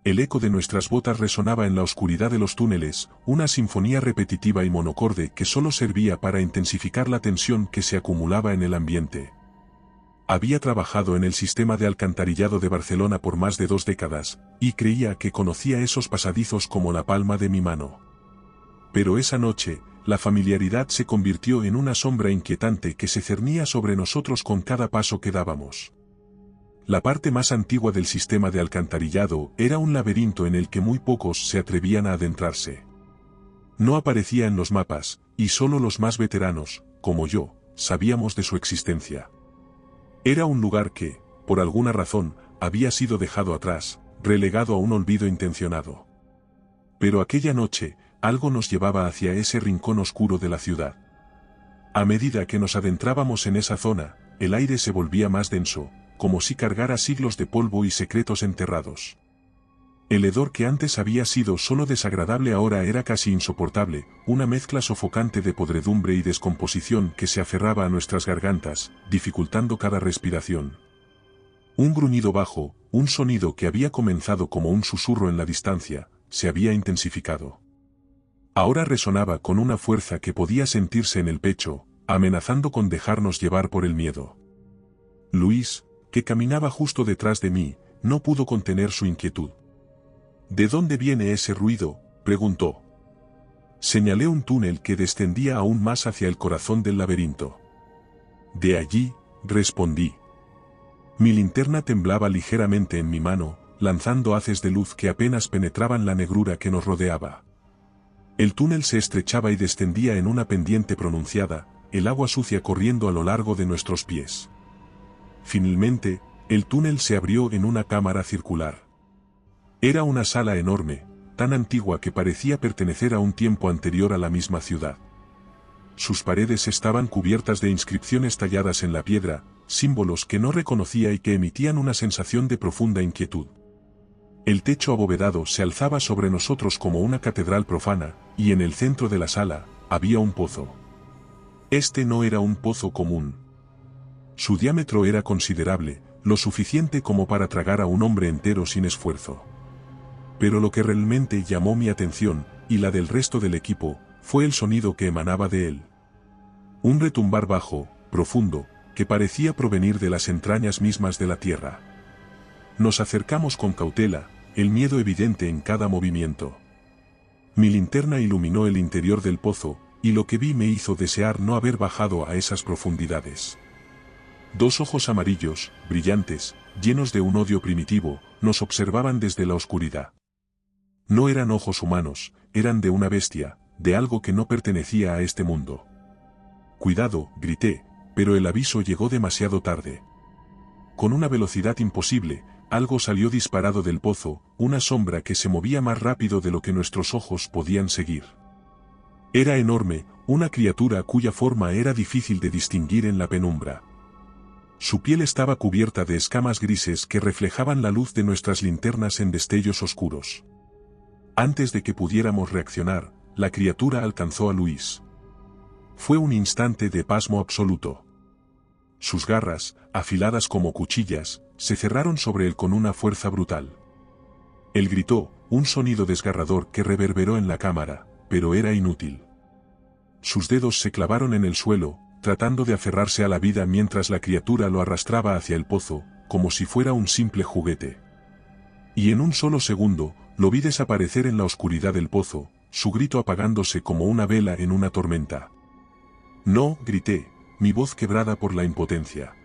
El eco de nuestras botas resonaba en la oscuridad de los túneles, una sinfonía repetitiva y monocorde que solo servía para intensificar la tensión que se acumulaba en el ambiente. Había trabajado en el sistema de alcantarillado de Barcelona por más de 2 décadas, y creía que conocía esos pasadizos como la palma de mi mano. Pero esa noche, la familiaridad se convirtió en una sombra inquietante que se cernía sobre nosotros con cada paso que dábamos. La parte más antigua del sistema de alcantarillado era un laberinto en el que muy pocos se atrevían a adentrarse. No aparecía en los mapas, y solo los más veteranos, como yo, sabíamos de su existencia. Era un lugar que, por alguna razón, había sido dejado atrás, relegado a un olvido intencionado. Pero aquella noche, algo nos llevaba hacia ese rincón oscuro de la ciudad. A medida que nos adentrábamos en esa zona, el aire se volvía más denso, como si cargara siglos de polvo y secretos enterrados. El hedor que antes había sido solo desagradable ahora era casi insoportable, una mezcla sofocante de podredumbre y descomposición que se aferraba a nuestras gargantas, dificultando cada respiración. Un gruñido bajo, un sonido que había comenzado como un susurro en la distancia, se había intensificado. Ahora resonaba con una fuerza que podía sentirse en el pecho, amenazando con dejarnos llevar por el miedo. Luis, que caminaba justo detrás de mí, no pudo contener su inquietud. ¿De dónde viene ese ruido?, preguntó. Señalé un túnel que descendía aún más hacia el corazón del laberinto. De allí, respondí. Mi linterna temblaba ligeramente en mi mano, lanzando haces de luz que apenas penetraban la negrura que nos rodeaba. El túnel se estrechaba y descendía en una pendiente pronunciada, el agua sucia corriendo a lo largo de nuestros pies. Finalmente, el túnel se abrió en una cámara circular. Era una sala enorme, tan antigua que parecía pertenecer a un tiempo anterior a la misma ciudad. Sus paredes estaban cubiertas de inscripciones talladas en la piedra, símbolos que no reconocía y que emitían una sensación de profunda inquietud. El techo abovedado se alzaba sobre nosotros como una catedral profana, y en el centro de la sala, había un pozo. Este no era un pozo común. Su diámetro era considerable, lo suficiente como para tragar a un hombre entero sin esfuerzo. Pero lo que realmente llamó mi atención, y la del resto del equipo, fue el sonido que emanaba de él. Un retumbar bajo, profundo, que parecía provenir de las entrañas mismas de la tierra. Nos acercamos con cautela, el miedo evidente en cada movimiento. Mi linterna iluminó el interior del pozo, y lo que vi me hizo desear no haber bajado a esas profundidades. 2 ojos amarillos, brillantes, llenos de un odio primitivo, nos observaban desde la oscuridad. No eran ojos humanos, eran de una bestia, de algo que no pertenecía a este mundo. Cuidado, grité, pero el aviso llegó demasiado tarde. Con una velocidad imposible, algo salió disparado del pozo, una sombra que se movía más rápido de lo que nuestros ojos podían seguir. Era enorme, una criatura cuya forma era difícil de distinguir en la penumbra. Su piel estaba cubierta de escamas grises que reflejaban la luz de nuestras linternas en destellos oscuros. Antes de que pudiéramos reaccionar, la criatura alcanzó a Luis. Fue un instante de pasmo absoluto. Sus garras, afiladas como cuchillas, se cerraron sobre él con una fuerza brutal. Él gritó, un sonido desgarrador que reverberó en la cámara, pero era inútil. Sus dedos se clavaron en el suelo, tratando de aferrarse a la vida mientras la criatura lo arrastraba hacia el pozo, como si fuera un simple juguete. Y en un solo segundo, lo vi desaparecer en la oscuridad del pozo, su grito apagándose como una vela en una tormenta. No, grité, mi voz quebrada por la impotencia.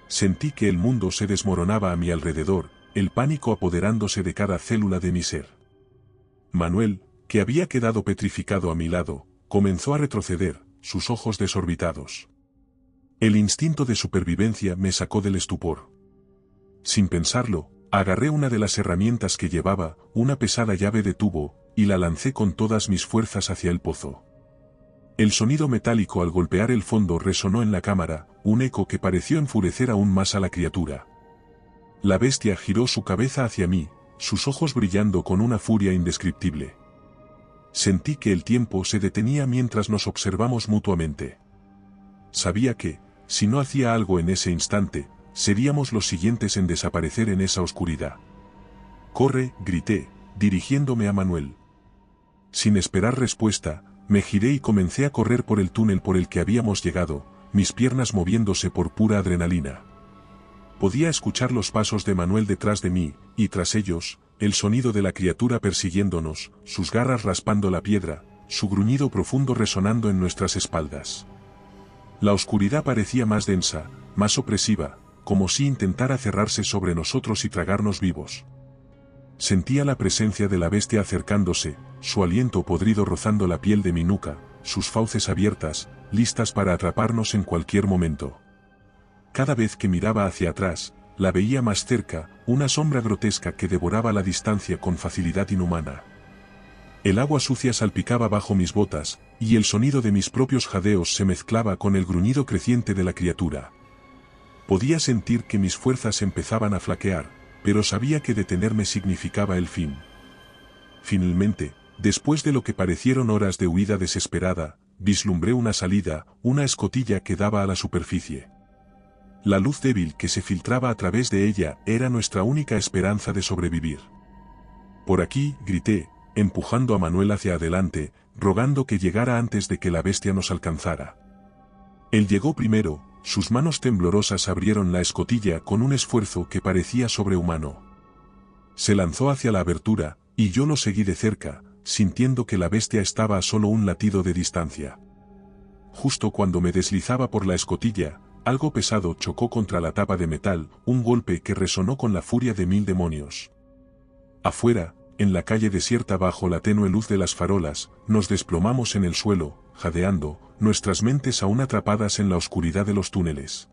Sentí que el mundo se desmoronaba a mi alrededor, el pánico apoderándose de cada célula de mi ser. Manuel, que había quedado petrificado a mi lado, comenzó a retroceder, sus ojos desorbitados. El instinto de supervivencia me sacó del estupor. Sin pensarlo, agarré una de las herramientas que llevaba, una pesada llave de tubo, y la lancé con todas mis fuerzas hacia el pozo. El sonido metálico al golpear el fondo resonó en la cámara, un eco que pareció enfurecer aún más a la criatura. La bestia giró su cabeza hacia mí, sus ojos brillando con una furia indescriptible. Sentí que el tiempo se detenía mientras nos observamos mutuamente. Sabía que, si no hacía algo en ese instante, seríamos los siguientes en desaparecer en esa oscuridad. «Corre», grité, dirigiéndome a Manuel. Sin esperar respuesta, me giré y comencé a correr por el túnel por el que habíamos llegado, mis piernas moviéndose por pura adrenalina. Podía escuchar los pasos de Manuel detrás de mí, y tras ellos, el sonido de la criatura persiguiéndonos, sus garras raspando la piedra, su gruñido profundo resonando en nuestras espaldas. La oscuridad parecía más densa, más opresiva, como si intentara cerrarse sobre nosotros y tragarnos vivos. Sentía la presencia de la bestia acercándose, su aliento podrido rozando la piel de mi nuca, sus fauces abiertas, listas para atraparnos en cualquier momento. Cada vez que miraba hacia atrás, la veía más cerca, una sombra grotesca que devoraba la distancia con facilidad inhumana. El agua sucia salpicaba bajo mis botas, y el sonido de mis propios jadeos se mezclaba con el gruñido creciente de la criatura. Podía sentir que mis fuerzas empezaban a flaquear, pero sabía que detenerme significaba el fin. Finalmente, después de lo que parecieron horas de huida desesperada, vislumbré una salida, una escotilla que daba a la superficie. La luz débil que se filtraba a través de ella era nuestra única esperanza de sobrevivir. «Por aquí», grité, empujando a Manuel hacia adelante, rogando que llegara antes de que la bestia nos alcanzara. Él llegó primero, sus manos temblorosas abrieron la escotilla con un esfuerzo que parecía sobrehumano. Se lanzó hacia la abertura, y yo lo seguí de cerca, sintiendo que la bestia estaba a solo un latido de distancia. Justo cuando me deslizaba por la escotilla, algo pesado chocó contra la tapa de metal, un golpe que resonó con la furia de 1000 demonios. Afuera, en la calle desierta bajo la tenue luz de las farolas, nos desplomamos en el suelo, jadeando, nuestras mentes aún atrapadas en la oscuridad de los túneles.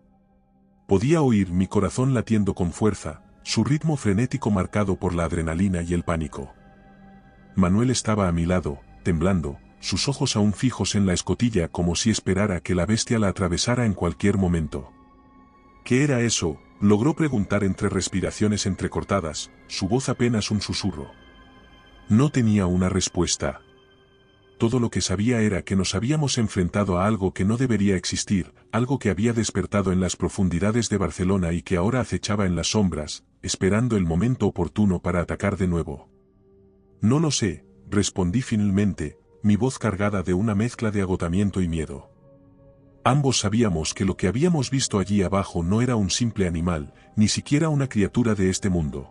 Podía oír mi corazón latiendo con fuerza, su ritmo frenético marcado por la adrenalina y el pánico. Manuel estaba a mi lado, temblando, sus ojos aún fijos en la escotilla como si esperara que la bestia la atravesara en cualquier momento. ¿Qué era eso?, logró preguntar entre respiraciones entrecortadas, su voz apenas un susurro. No tenía una respuesta. Todo lo que sabía era que nos habíamos enfrentado a algo que no debería existir, algo que había despertado en las profundidades de Barcelona y que ahora acechaba en las sombras, esperando el momento oportuno para atacar de nuevo. No lo sé, respondí finalmente, mi voz cargada de una mezcla de agotamiento y miedo. Ambos sabíamos que lo que habíamos visto allí abajo no era un simple animal, ni siquiera una criatura de este mundo.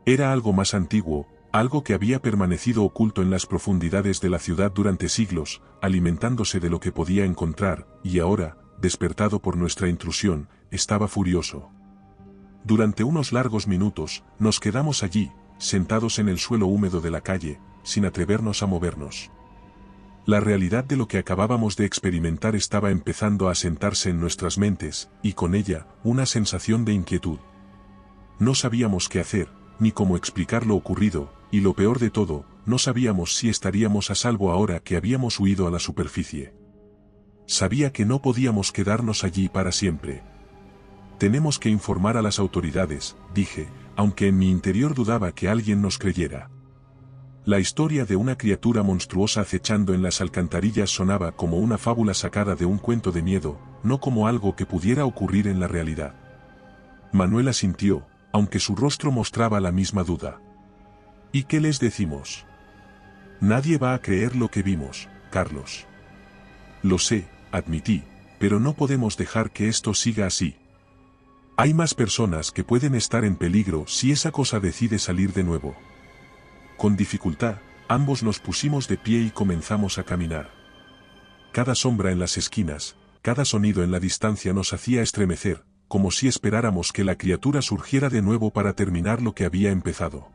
Era algo más antiguo, algo que había permanecido oculto en las profundidades de la ciudad durante siglos, alimentándose de lo que podía encontrar, y ahora, despertado por nuestra intrusión, estaba furioso. Durante unos largos minutos, nos quedamos allí, sentados en el suelo húmedo de la calle, sin atrevernos a movernos. La realidad de lo que acabábamos de experimentar estaba empezando a asentarse en nuestras mentes, y con ella, una sensación de inquietud. No sabíamos qué hacer, ni cómo explicar lo ocurrido, y lo peor de todo, no sabíamos si estaríamos a salvo ahora que habíamos huido a la superficie. Sabía que no podíamos quedarnos allí para siempre. Tenemos que informar a las autoridades, dije, aunque en mi interior dudaba que alguien nos creyera. La historia de una criatura monstruosa acechando en las alcantarillas sonaba como una fábula sacada de un cuento de miedo, no como algo que pudiera ocurrir en la realidad. Manuel asintió, aunque su rostro mostraba la misma duda. ¿Y qué les decimos? Nadie va a creer lo que vimos, Carlos. Lo sé, admití, pero no podemos dejar que esto siga así. Hay más personas que pueden estar en peligro si esa cosa decide salir de nuevo. Con dificultad, ambos nos pusimos de pie y comenzamos a caminar. Cada sombra en las esquinas, cada sonido en la distancia nos hacía estremecer, como si esperáramos que la criatura surgiera de nuevo para terminar lo que había empezado.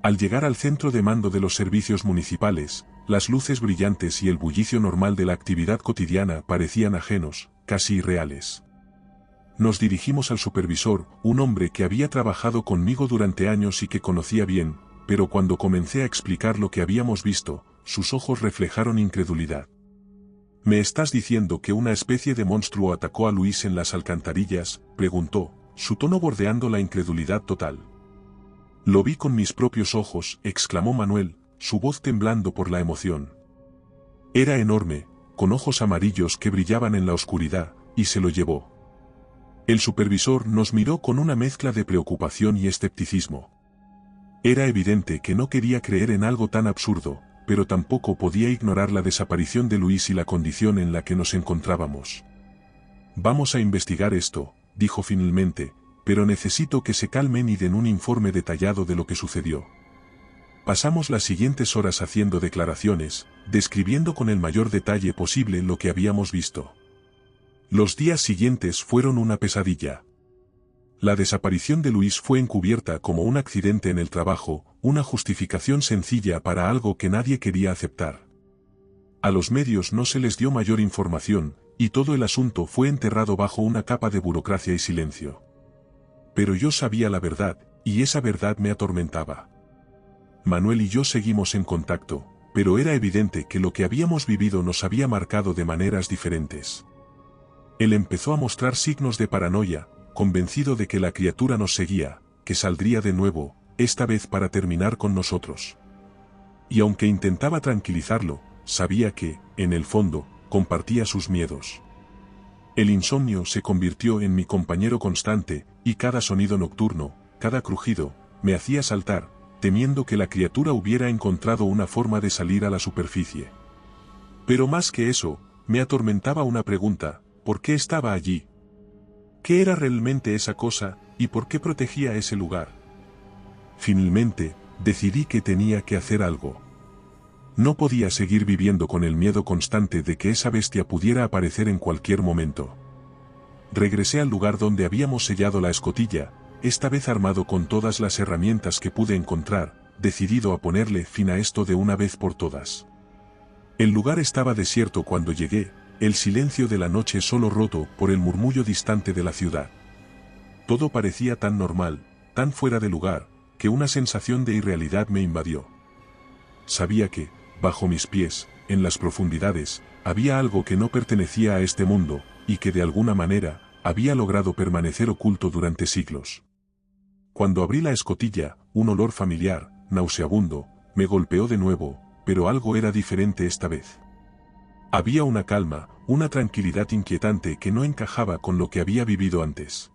Al llegar al centro de mando de los servicios municipales, las luces brillantes y el bullicio normal de la actividad cotidiana parecían ajenos, casi irreales. Nos dirigimos al supervisor, un hombre que había trabajado conmigo durante años y que conocía bien, pero cuando comencé a explicar lo que habíamos visto, sus ojos reflejaron incredulidad. ¿Me estás diciendo que una especie de monstruo atacó a Luis en las alcantarillas?, preguntó, su tono bordeando la incredulidad total. Lo vi con mis propios ojos, exclamó Manuel, su voz temblando por la emoción. Era enorme, con ojos amarillos que brillaban en la oscuridad, y se lo llevó. El supervisor nos miró con una mezcla de preocupación y escepticismo. Era evidente que no quería creer en algo tan absurdo, pero tampoco podía ignorar la desaparición de Luis y la condición en la que nos encontrábamos. Vamos a investigar esto, dijo finalmente, pero necesito que se calmen y den un informe detallado de lo que sucedió. Pasamos las siguientes horas haciendo declaraciones, describiendo con el mayor detalle posible lo que habíamos visto. Los días siguientes fueron una pesadilla. La desaparición de Luis fue encubierta como un accidente en el trabajo, una justificación sencilla para algo que nadie quería aceptar. A los medios no se les dio mayor información, y todo el asunto fue enterrado bajo una capa de burocracia y silencio. Pero yo sabía la verdad, y esa verdad me atormentaba. Manuel y yo seguimos en contacto, pero era evidente que lo que habíamos vivido nos había marcado de maneras diferentes. Él empezó a mostrar signos de paranoia, convencido de que la criatura nos seguía, que saldría de nuevo, esta vez para terminar con nosotros. Y aunque intentaba tranquilizarlo, sabía que, en el fondo, compartía sus miedos. El insomnio se convirtió en mi compañero constante, y cada sonido nocturno, cada crujido, me hacía saltar, temiendo que la criatura hubiera encontrado una forma de salir a la superficie. Pero más que eso, me atormentaba una pregunta: ¿por qué estaba allí? ¿Qué era realmente esa cosa, y por qué protegía ese lugar? Finalmente, decidí que tenía que hacer algo. No podía seguir viviendo con el miedo constante de que esa bestia pudiera aparecer en cualquier momento. Regresé al lugar donde habíamos sellado la escotilla, esta vez armado con todas las herramientas que pude encontrar, decidido a ponerle fin a esto de una vez por todas. El lugar estaba desierto cuando llegué, el silencio de la noche solo roto por el murmullo distante de la ciudad. Todo parecía tan normal, tan fuera de lugar, que una sensación de irrealidad me invadió. Sabía que, bajo mis pies, en las profundidades, había algo que no pertenecía a este mundo, y que de alguna manera, había logrado permanecer oculto durante siglos. Cuando abrí la escotilla, un olor familiar, nauseabundo, me golpeó de nuevo, pero algo era diferente esta vez. Había una calma, una tranquilidad inquietante que no encajaba con lo que había vivido antes.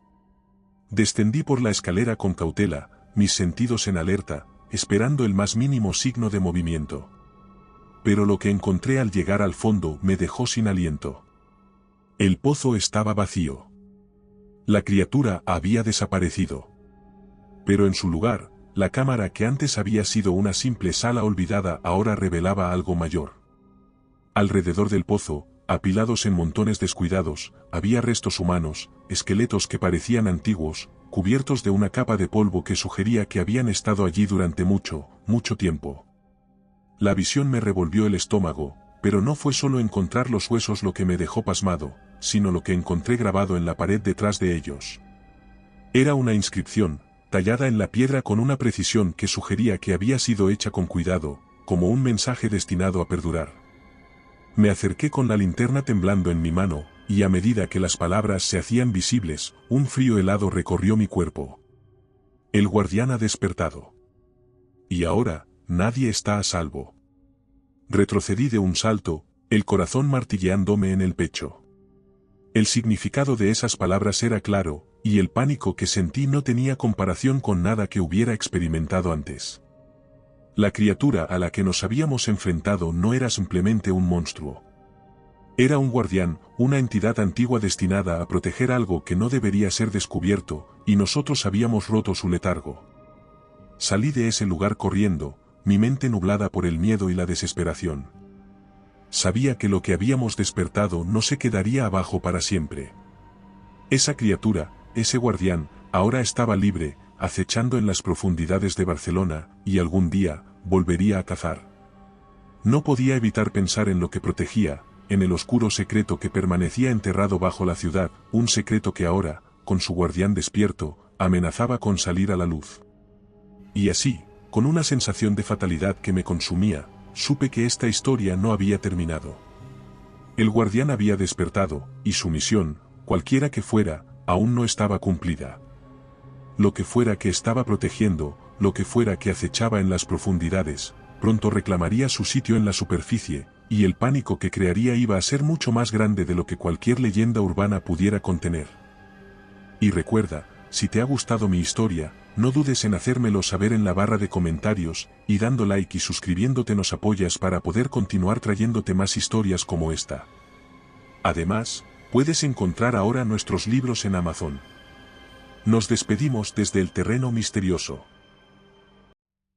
Descendí por la escalera con cautela, mis sentidos en alerta, esperando el más mínimo signo de movimiento. Pero lo que encontré al llegar al fondo me dejó sin aliento. El pozo estaba vacío. La criatura había desaparecido. Pero en su lugar, la cámara que antes había sido una simple sala olvidada ahora revelaba algo mayor. Alrededor del pozo, apilados en montones descuidados, había restos humanos, esqueletos que parecían antiguos, cubiertos de una capa de polvo que sugería que habían estado allí durante mucho, mucho tiempo. La visión me revolvió el estómago, pero no fue solo encontrar los huesos lo que me dejó pasmado, sino lo que encontré grabado en la pared detrás de ellos. Era una inscripción, tallada en la piedra con una precisión que sugería que había sido hecha con cuidado, como un mensaje destinado a perdurar. Me acerqué con la linterna temblando en mi mano, y a medida que las palabras se hacían visibles, un frío helado recorrió mi cuerpo. El guardián ha despertado. Y ahora, nadie está a salvo. Retrocedí de un salto, el corazón martilleándome en el pecho. El significado de esas palabras era claro, y el pánico que sentí no tenía comparación con nada que hubiera experimentado antes. La criatura a la que nos habíamos enfrentado no era simplemente un monstruo. Era un guardián, una entidad antigua destinada a proteger algo que no debería ser descubierto, y nosotros habíamos roto su letargo. Salí de ese lugar corriendo, mi mente nublada por el miedo y la desesperación. Sabía que lo que habíamos despertado no se quedaría abajo para siempre. Esa criatura, ese guardián, ahora estaba libre, acechando en las profundidades de Barcelona, y algún día, volvería a cazar. No podía evitar pensar en lo que protegía, en el oscuro secreto que permanecía enterrado bajo la ciudad, un secreto que ahora, con su guardián despierto, amenazaba con salir a la luz. Y así, con una sensación de fatalidad que me consumía, supe que esta historia no había terminado. El guardián había despertado, y su misión, cualquiera que fuera, aún no estaba cumplida. Lo que fuera que estaba protegiendo, lo que fuera que acechaba en las profundidades, pronto reclamaría su sitio en la superficie, y el pánico que crearía iba a ser mucho más grande de lo que cualquier leyenda urbana pudiera contener. Y recuerda, si te ha gustado mi historia, no dudes en hacérmelo saber en la barra de comentarios, y dando like y suscribiéndote nos apoyas para poder continuar trayéndote más historias como esta. Además, puedes encontrar ahora nuestros libros en Amazon. Nos despedimos desde el terreno misterioso.